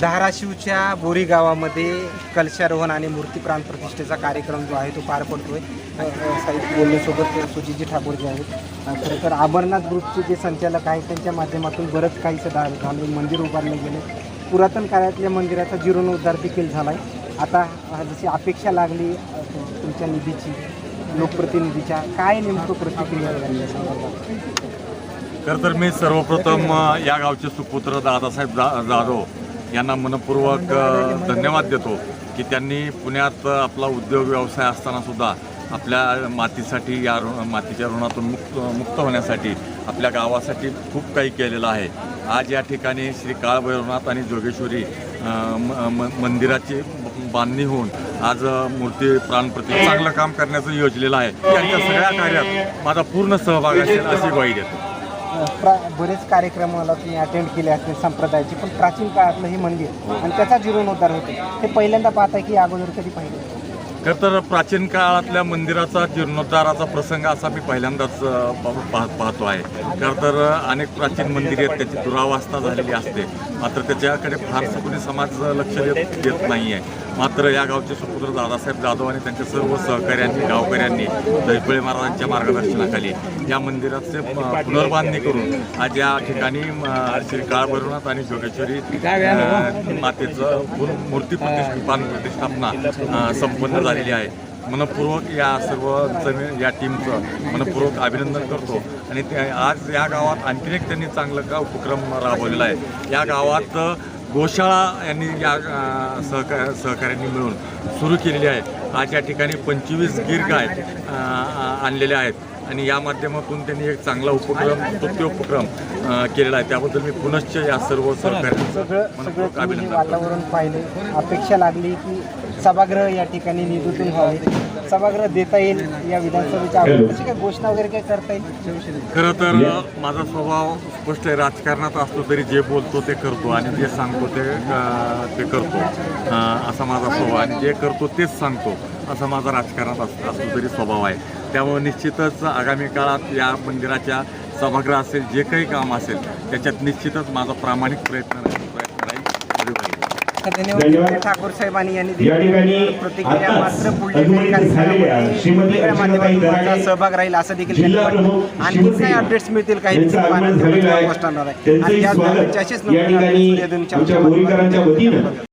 धाराशिवच्या बोरी गावामध्ये कलशारोहण आणि मूर्ती प्राण प्रतिष्ठेचा कार्यक्रम जो आहे तो पार पडतोय। साहित्य बोलण्यासोबत सुजितजी ठाकूर जे आहेत, खरं तर अमरनाथ ग्रुपचे जे संचालक आहेत त्यांच्या माध्यमातून बरंच काही झालं, मंदिर उभारले गेले, पुरातन काळातल्या मंदिराचा जीर्णोद्धार देखील झाला आहे। आता जशी अपेक्षा लागली तुमच्या निधीची, लोकप्रतिनिधीच्या, काय नेमकं प्रतिक्रिया झाली या संदर्भात? खरं तर मी सर्वप्रथम या गावचे सुपुत्र दादासाहेब जाधव यांना मनपूर्वक धन्यवाद देतो की त्यांनी पुण्यात आपला उद्योग व्यवसाय असताना सुद्धा आपल्या मातीसाठी, या मातीच्या ऋणातून मुक्त होण्यासाठी आपल्या गावासाठी खूप काही केलेलं आहे। आज या ठिकाणी श्री काळभैरवनाथ आणि जोगेश्वरी मंदिराची बांधणी होऊन आज मूर्ती प्राणप्रतिष्ठा चांगलं काम करण्याचं योजलेलं आहे। त्यांच्या सगळ्या कार्यात माझा पूर्ण सहभाग असेल अशी ग्वाही देतो। बरेच कार्यक्रमाला तुम्ही अटेंड केले असतील संप्रदायाचे, पण प्राचीन काळातलं हे मंदिर आणि त्याचा जीर्णोद्धार होते, हे पहिल्यांदा पाहताय की अगोदर कधी पाहिलं? खरं तर प्राचीन काळातल्या मंदिराचा जीर्णोद्धाराचा प्रसंग असा मी पहिल्यांदाच पाहतो आहे। खरं तर अनेक प्राचीन मंदिरे आहेत, त्याची दुरावस्था झालेली असते, मात्र त्याच्याकडे फारसं कोणी समाज लक्ष देत नाही आहे। मात्र या गावचे सुपुत्र दादासाहेब जाधव आणि त्यांच्या सर्व सहकाऱ्यांनी, गावकऱ्यांनी दहिफळे महाराजांच्या मार्गदर्शनाखाली या मंदिराचे पुनर्बांधणी करून आज या ठिकाणी श्री काळभैरवनाथ आणि जोगेश्वरी मातेचं मूर्ती प्रतिष्ठापना संपन्न झालेली आहे। मनपूर्वक या सर्व या टीमचं मनपूर्वक अभिनंदन करतो आणि आज या गावात आणखीन एक त्यांनी चांगलं उपक्रम राबवलेला आहे। या गावात गोशाळा यांनी या सहकाऱ्यांनी मिळून सुरू केलेली आहे। आज या ठिकाणी 25 गिर गाय आणलेल्या आहेत आणि या माध्यमातून त्यांनी एक चांगला उपक्रम, स्तुत्य उपक्रम केलेला आहे। त्याबद्दल मी पुनश्च या सर्व सहकार्यांचं अभिनंदन। वातावरण पाहिले, अपेक्षा लागली की सभागृह या ठिकाणी निधीतून व्हावे, सभागृह देता येईल या विधानसभेच्या अशी काही घोषणा वगैरे काय करता येईल? खरं तर माझा स्वभाव स्पष्ट आहे, राजकारणात असतो तरी जे बोलतो ते करतो आणि जे सांगतो ते करतो असा माझा स्वभाव, आणि जे करतो तेच सांगतो असा माझा राजकारणात असतो तरी स्वभाव आहे। त्यामुळे निश्चितच आगामी काळात या मंदिराच्या सभागृह असेल, जे काही काम असेल त्याच्यात निश्चितच माझा प्रामाणिक प्रयत्न राहील। धन्यवाद ठाकूर साहेबांनी यांनी प्रतिक्रिया मात्र पुढील कार्यक्रमामध्ये सहभाग राहील असं देखील आणखी काही अपडेट्स मिळतील काही पोस्ट होणार आहे आणि